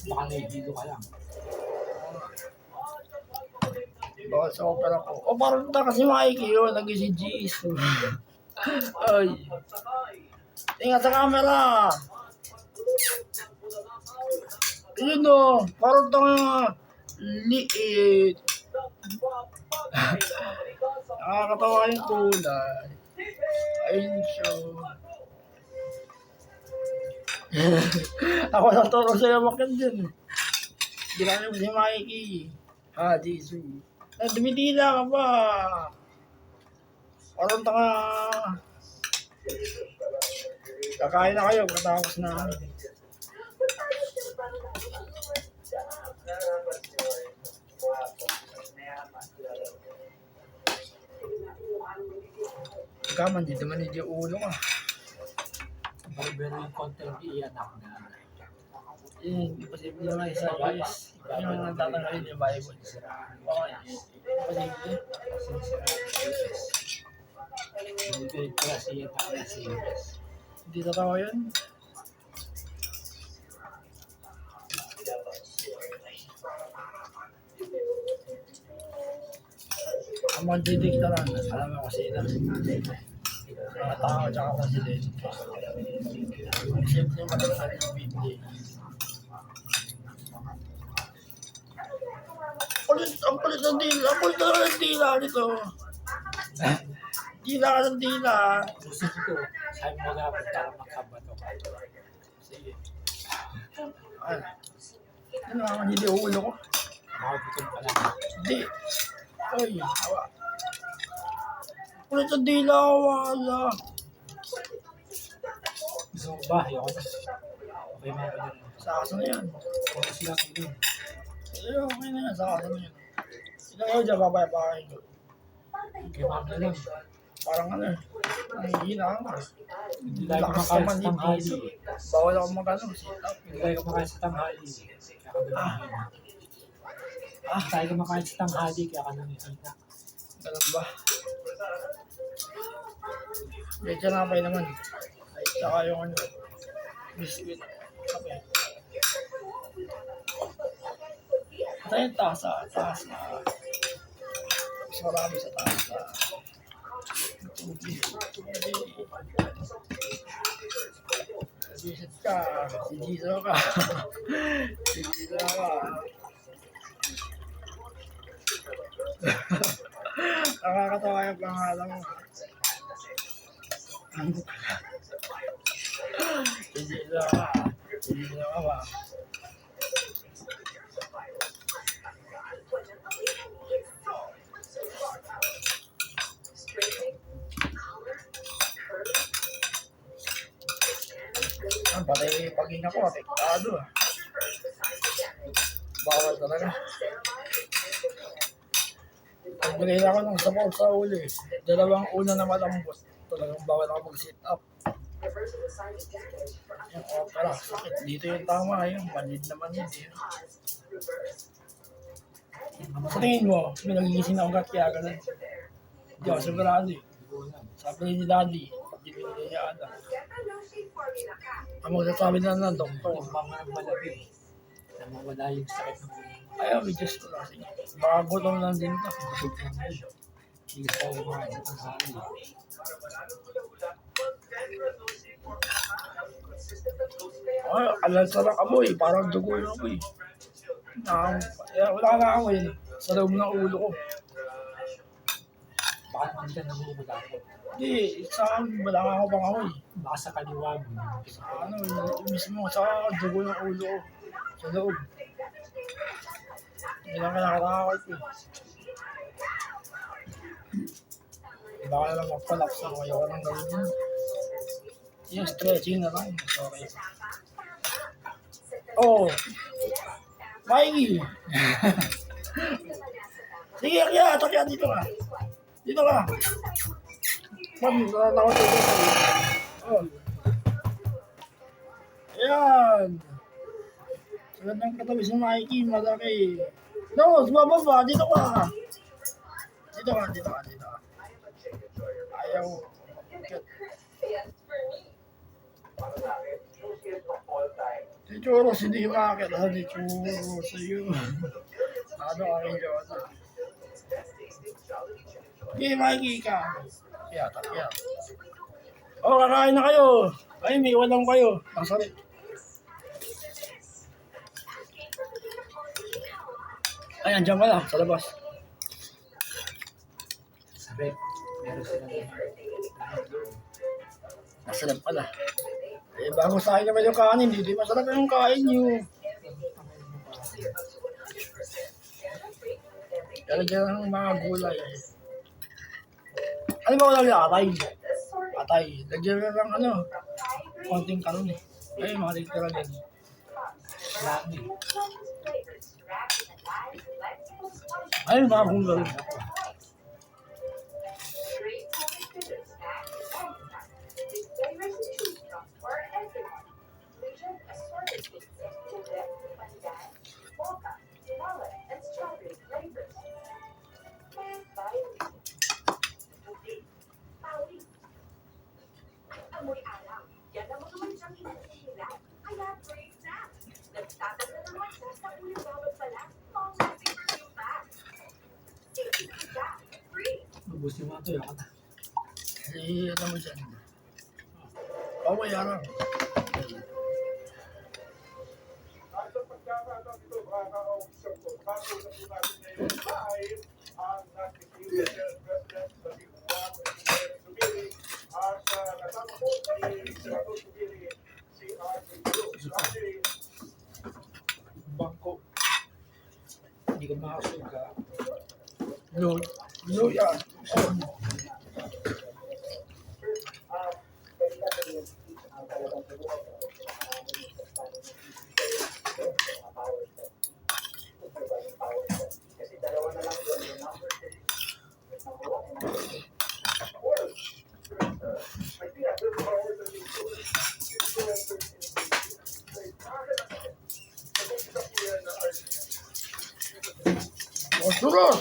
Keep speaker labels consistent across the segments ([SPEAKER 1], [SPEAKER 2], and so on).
[SPEAKER 1] Baka nahihilo ka lang.
[SPEAKER 2] Bawal sa opera ko. O parang na kasi Mikey yun, nag-si Jisoo. Ay. Tingnan sa camera. Yun o, parang tanga liit. Nakakatawa yung kulay. Ayun siya. Ako lang turo sa'yo makit dyan. Ginamit mo si Mikey. Ha, Jisoo. Dumitila ka ba? Parang tanga. Kakain na kayo, katapos na. Kaman, di naman hindi ulo ka.
[SPEAKER 1] Pero yung content iyanak na.
[SPEAKER 2] Imposible naman isa guys. Yung nagtatanggalin yung Bible. Okay. Imposible.
[SPEAKER 1] Hindi pala siya na serious.
[SPEAKER 2] Hindi totoo yun. Ang mga didiktaran, alam mo kasi na. Mga tao tsaka presidente. Siyempre matagal yung Biblia. Ang kulit ng dila. Ang kulit ng dila nito. Dila ka ng dila.
[SPEAKER 1] Gusto ko, sabi mo nga para makabato ka. Sige.
[SPEAKER 2] Ano naman, hindi ulo ko.
[SPEAKER 1] Makabutin ka lang.
[SPEAKER 2] Hindi. Ay, hawa. Kulit ng dila, wala.
[SPEAKER 1] Gusto mo ba? Ayoko na. Okay mga ganyan.
[SPEAKER 2] Sa aso na yan.
[SPEAKER 1] Kung sila ko yun.
[SPEAKER 2] Okay na yan, sa aso na yan. Ilang yun dyan, babay-babay ko.
[SPEAKER 1] Okay mga ganyan.
[SPEAKER 2] Parang ano eh. Nangihina ka nga.
[SPEAKER 1] Hindi tayo
[SPEAKER 2] Lakas
[SPEAKER 1] kumakain
[SPEAKER 2] naman
[SPEAKER 1] sa
[SPEAKER 2] yung
[SPEAKER 1] tanghali.
[SPEAKER 2] piso. Bawal ako mag-ano.
[SPEAKER 1] Hindi tayo kumakain sa tanghali. Kaya ka ganun. Tayo kumakain sa tanghali kaya ka nanghihina.
[SPEAKER 2] Ganun ba? Medyo napay naman. Ay, saka yung ano. Biscuit. Kape. Ito yung tasa. Tasa. Mas marami sa tasa. Tubig. Visit ka. Si Jisoo ka. Si Jisoo ka. Nakakatawa yung pangalan mo. Si Jisoo ka. Si Jisoo ka ba? Pati paghinga ko, apektado ah. Bawal talaga. Nagbigay ako ng support sa uli. Dalawang una na malambot. Talagang bawal ako mag-sit up. Yung opera, sakit. Dito yung tama, yung manid na manid. Sa tingin mo, may nagigising na ugat kaya ganun. Hindi ako sigurado eh. Sabi ni Daddy, hindi ko niya alam. Ang magsasabi na ng doktor.
[SPEAKER 1] Yung mga malabi. Na mawala yung sakit ng ulo.
[SPEAKER 2] Ayaw, may Diyos ko kasi. Baka gutom lang din ito.
[SPEAKER 1] Hindi ka tayo kumakain sa tanghali.
[SPEAKER 2] Ay, alansa ng amoy. Parang dugo yung amoy. Wala na amoy. Sa loob ng ulo ko.
[SPEAKER 1] Baka naman ka namumula ko.
[SPEAKER 2] Hindi, sa akin, wala nga ako pang amoy.
[SPEAKER 1] Baka sa kaliwa mo.
[SPEAKER 2] Ano, yung mismo sa dugo ng ulo ko. Sa loob. Hindi lang kinakatakot eh. Baka na lang magpalaps ako. Ayaw nang gawin yun. Yung stretching na lang. Okay. Oh! Mikey! Sige, kaya dito ka. Dito ka. Ma'am, natatakot dito. Oh. Ayan. Sagad ng katabi si Mikey, malaki. No, sumababa, dito ka. Dito ka. Ayaw. Churos, hindi umakit. Ni Churos sa'yo. Ano ang idiota? Hindi, makikika. Yata. Oh, kakain na kayo. Ay, may iwan lang kayo. Ang sarap. Ay, andyan pala, sa labas.
[SPEAKER 1] Sabi, meron sila na.
[SPEAKER 2] Masarap pala. Eh, bago sa akin naman yung kanin, hindi masarap yung kain nyo. Lalagyan ng mga gulay. Ano ba wala niya? Atay. Lagyan na lang konting karon eh. Ay, mga ligtara din.
[SPEAKER 1] Lami.
[SPEAKER 2] Ay, mga gulay.
[SPEAKER 3] Amoy alam. Yan ang mga mansang inahihilan. Kaya brave na. Nagtatagda naman siya sa uling bawat pala. Long lasting perfume pa. Safety ka. Free.
[SPEAKER 1] Ubus yung mga tuyo ka na.
[SPEAKER 2] Eh, ano mo dyan? Pawayaran.
[SPEAKER 4] At sa pagkakataon ito, makakausap ko. Makakausap ko natin ngayon live ang nating USL President sa Tibuan, Subiri, at kasama ko si Senator Subiri, si R.J. Cruz.
[SPEAKER 1] Bangko. Hindi ka makasuga.
[SPEAKER 2] No, yan. Oh, Churos!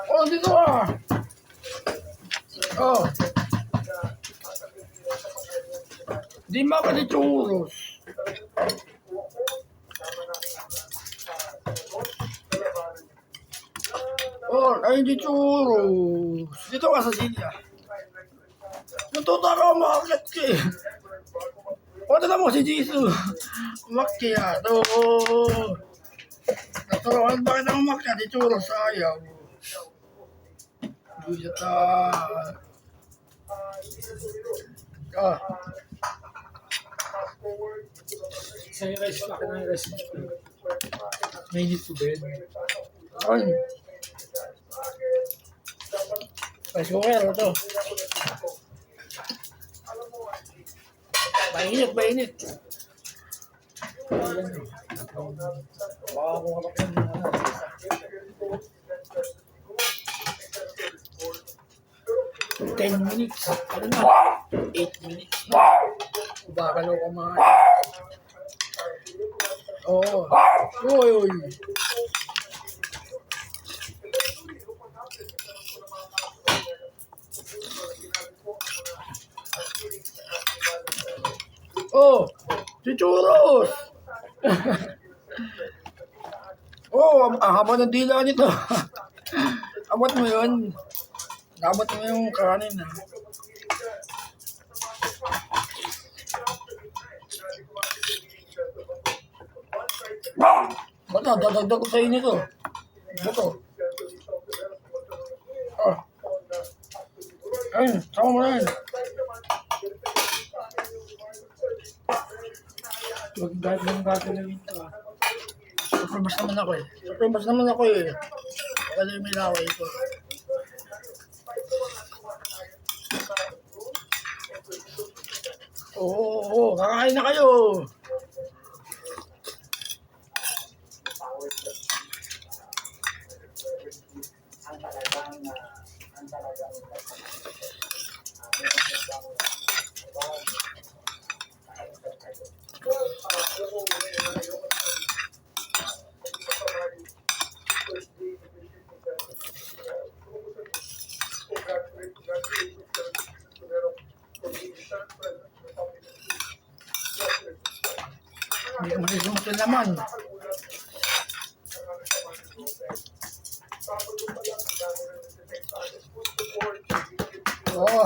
[SPEAKER 2] Oh, dito ka! Oh. Di maka ni Churos. Oh, ay di Churos. Dito ka sa silya. Natuta ka umakit ka eh. O, tignan mo si Jesus. Umakyat. Oo. Naturuan ba ka ng umakyat? Di Churos ayaw. Buyata. Ah.
[SPEAKER 1] Sa yung rice pa ka na yung rice. May need to bed.
[SPEAKER 2] Ay. Rice cooker, ito. Mainit.
[SPEAKER 1] Ayan.
[SPEAKER 2] Baka kung kapag yun na. 10 minutes. Ano na? 8 minutes. Baka na kumain. Oo. Uy. Oh, si Churos! Oh, ang haba ng dila nito. Abot mo yun. Abot mo yung kanin. Bato, dadagdag ko sa inyo to. Bato. Ah. Ayun, sama mo na yun.
[SPEAKER 1] Huwag gagawin ito ah.
[SPEAKER 2] Surprise naman ako eh. Kasi may laway ito. Oo, kakain na kayo. ka masisimot yun naman. Oo.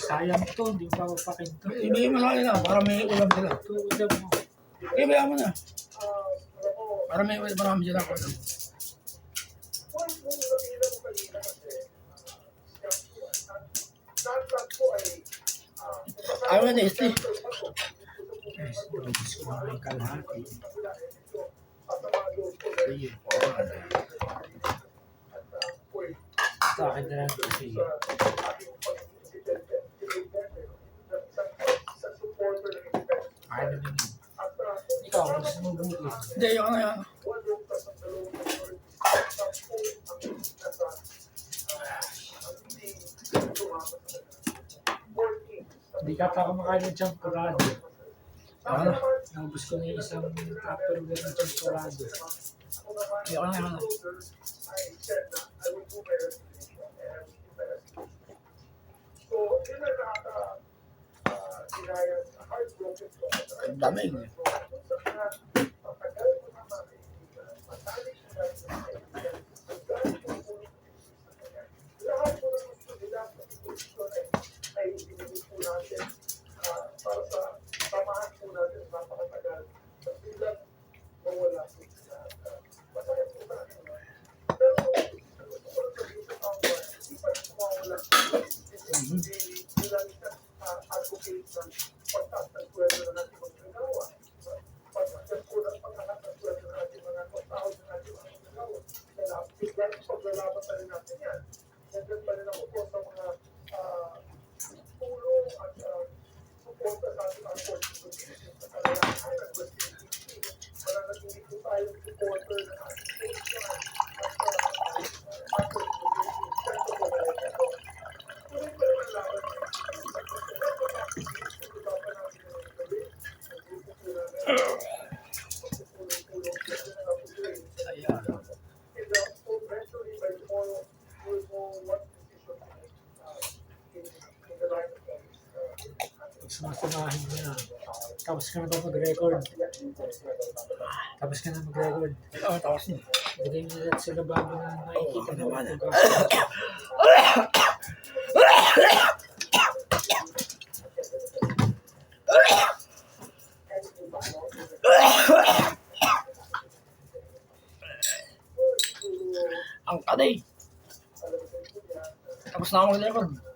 [SPEAKER 1] Sayang to, hindi mo pa mapakinto.
[SPEAKER 2] Ibigay mo sa kanila para may ulam sila.
[SPEAKER 1] Ito, ulam mo.
[SPEAKER 2] Ibigay mo na. Para may marami sila. Ayaw na ni Steve.
[SPEAKER 1] Yes, Diyos ko na may kalahati.
[SPEAKER 2] Sige.
[SPEAKER 1] Sa akin na lang kasi. Kaya naman yun. Ikaw, gusto mo buti.
[SPEAKER 2] Hindi, yun na yan.
[SPEAKER 1] Hindi ka pa kumakain ng champurado.
[SPEAKER 2] Ano?
[SPEAKER 1] Naubos ko na yung isang tupperware ng champurado.
[SPEAKER 2] Yun na yan. Ang dami yun.
[SPEAKER 4] Para sa samahan po natin napakatagal na bilang mawala po sa masakit po sa akin. Pero gusto ko lang sabihin sa tao, hindi pa rin mawawala. Hindi lang advocate ng pagtaas ng sweldo na natin magkagawa. Pagtaas po ng pagtaas ng sweldo na natin mga tao na natin magkagawa. Kaya biglang paglalaban na rin natin yan. Nandiyan pa rin ako po sa mga tulong at suporta sa ating unfortunate sa kalayahan at responsibility. Para naging po tayo supporter ng ating social at tuloy pa naman laban
[SPEAKER 2] Ayan.
[SPEAKER 4] eventually by tomorrow we will know what decision to make in the line of things.
[SPEAKER 1] Sumasamahin mo na. Tapos ka na ba mag-record? Tapos ka na mag-record.
[SPEAKER 2] Oo, tapos na.
[SPEAKER 1] Bigay mo na sa lababo na nakikita
[SPEAKER 2] Oo,
[SPEAKER 1] mo.
[SPEAKER 2] naman. Ang kaday. Tapos na ako mag-record.